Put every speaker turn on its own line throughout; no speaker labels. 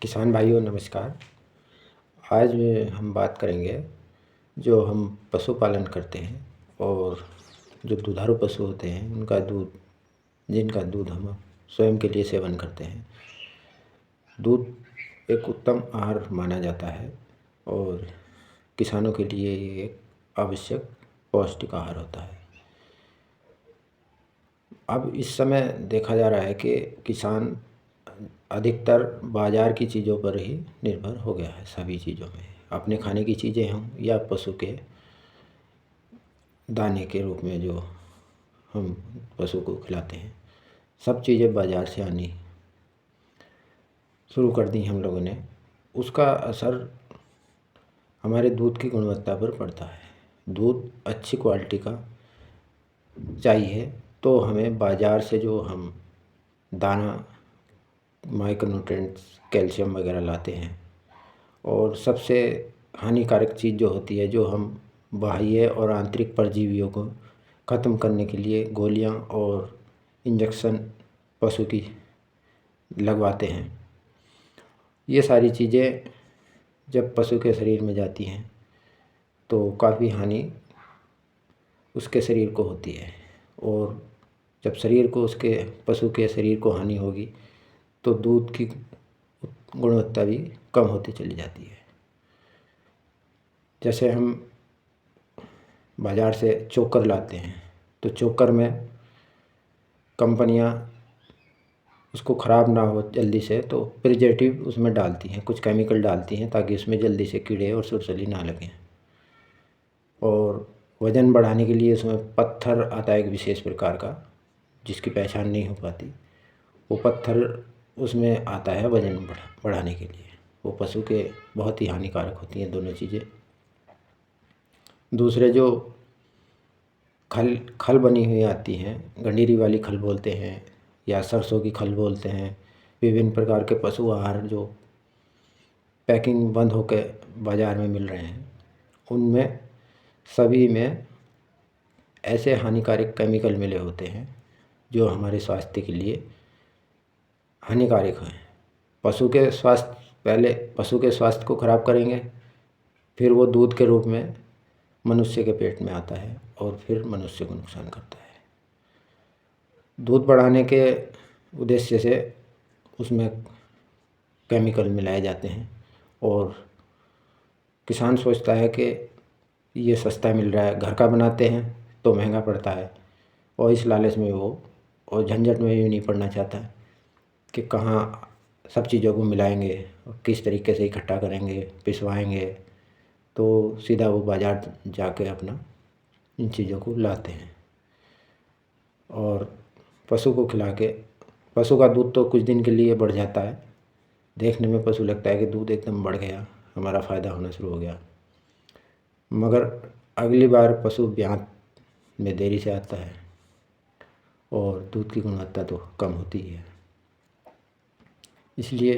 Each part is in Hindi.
किसान भाइयों नमस्कार। आज हम बात करेंगे जो हम पशुपालन करते हैं और जो दुधारू पशु होते हैं उनका दूध, जिनका दूध हम स्वयं के लिए सेवन करते हैं। दूध एक उत्तम आहार माना जाता है और किसानों के लिए ये एक आवश्यक पौष्टिक आहार होता है। अब इस समय देखा जा रहा है कि किसान अधिकतर बाज़ार की चीज़ों पर ही निर्भर हो गया है। सभी चीज़ों में अपने खाने की चीज़ें हों या पशु के दाने के रूप में जो हम पशु को खिलाते हैं, सब चीज़ें बाज़ार से आनी शुरू कर दी हम लोगों ने। उसका असर हमारे दूध की गुणवत्ता पर पड़ता है। दूध अच्छी क्वालिटी का चाहिए तो हमें बाज़ार से जो हम दाना, माइक्रोन्यूट्रिएंट्स, कैल्शियम वगैरह लाते हैं, और सबसे हानिकारक चीज़ जो होती है, जो हम बाह्य और आंतरिक परजीवियों को ख़त्म करने के लिए गोलियां और इंजेक्शन पशु की लगवाते हैं, ये सारी चीज़ें जब पशु के शरीर में जाती हैं तो काफ़ी हानि उसके शरीर को होती है। और जब शरीर को, उसके पशु के शरीर को हानि होगी तो दूध की गुणवत्ता भी कम होती चली जाती है। जैसे हम बाज़ार से चोकर लाते हैं तो चोकर में कंपनियां उसको ख़राब ना हो जल्दी से तो प्रिजर्वेटिव उसमें डालती हैं, कुछ केमिकल डालती हैं ताकि उसमें जल्दी से कीड़े और सुरसली ना लगें। और वज़न बढ़ाने के लिए उसमें पत्थर आता है एक विशेष प्रकार का, जिसकी पहचान नहीं हो पाती। वो पत्थर उसमें आता है वज़न बढ़ाने के लिए। वो पशु के बहुत ही हानिकारक होती हैं दोनों चीज़ें। दूसरे जो खल बनी हुई आती हैं, गंडीरी वाली खल बोलते हैं या सरसों की खल बोलते हैं, विभिन्न प्रकार के पशु आहार जो पैकिंग बंद होकर बाज़ार में मिल रहे हैं, उनमें सभी में ऐसे हानिकारक केमिकल मिले होते हैं जो हमारे स्वास्थ्य के लिए हानिकारक हैं। पहले पशु के स्वास्थ्य को ख़राब करेंगे, फिर वो दूध के रूप में मनुष्य के पेट में आता है और फिर मनुष्य को नुकसान करता है। दूध बढ़ाने के उद्देश्य से उसमें केमिकल मिलाए जाते हैं और किसान सोचता है कि ये सस्ता मिल रहा है, घर का बनाते हैं तो महंगा पड़ता है, और इस लालच में वो और झंझट में भी नहीं पड़ना चाहता कि कहाँ सब चीज़ों को मिलाएंगे और किस तरीके से इकट्ठा करेंगे, पिसवाएंगे। तो सीधा वो बाज़ार जाके अपना इन चीज़ों को लाते हैं और पशु को खिला के, पशु का दूध तो कुछ दिन के लिए बढ़ जाता है, देखने में पशु लगता है कि दूध एकदम बढ़ गया, हमारा फ़ायदा होना शुरू हो गया, मगर अगली बार पशु ब्यात में देरी से आता है और दूध की गुणवत्ता तो कम होती ही है। इसलिए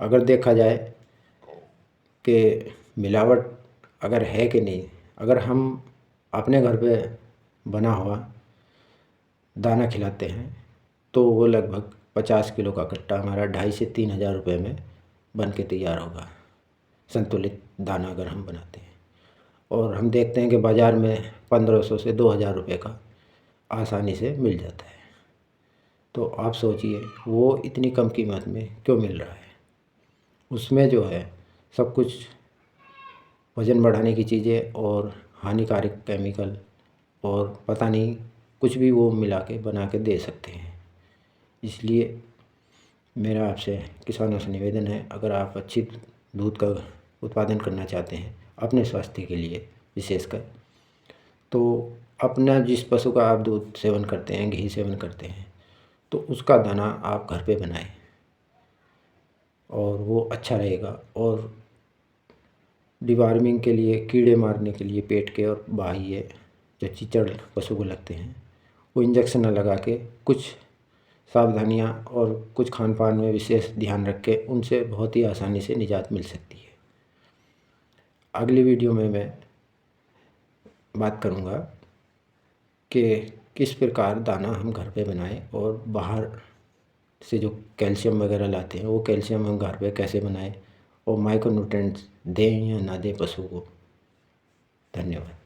अगर देखा जाए कि मिलावट अगर है कि नहीं, अगर हम अपने घर पे बना हुआ दाना खिलाते हैं तो वो लगभग 50 किलो का कट्टा हमारा 2,500 से 3,000 रुपये में बन के तैयार होगा, संतुलित दाना अगर हम बनाते हैं। और हम देखते हैं कि बाज़ार में 1,500 से 2,000 रुपये का आसानी से मिल जाता है। तो आप सोचिए वो इतनी कम कीमत में क्यों मिल रहा है। उसमें जो है सब कुछ वज़न बढ़ाने की चीज़ें और हानिकारक केमिकल और पता नहीं कुछ भी वो मिला के बना के दे सकते हैं। इसलिए मेरा आपसे किसानों से निवेदन है, अगर आप अच्छी दूध का उत्पादन करना चाहते हैं अपने स्वास्थ्य के लिए विशेषकर, तो अपना जिस पशु का आप दूध सेवन करते हैं, घी सेवन करते हैं, तो उसका दाना आप घर पे बनाएं और वो अच्छा रहेगा। और डिवार्मिंग के लिए, कीड़े मारने के लिए पेट के और बाह्य जो चीचड़ पशु को लगते हैं, वो इंजेक्शन न लगा के कुछ सावधानियां और कुछ खान पान में विशेष ध्यान रख के उनसे बहुत ही आसानी से निजात मिल सकती है। अगली वीडियो में मैं बात करूंगा कि किस प्रकार दाना हम घर पे बनाएं और बाहर से जो कैल्शियम वगैरह लाते हैं वो कैल्शियम हम घर पे कैसे बनाएं और माइक्रो न्यूट्रिएंट्स दें या ना दें पशु को। धन्यवाद।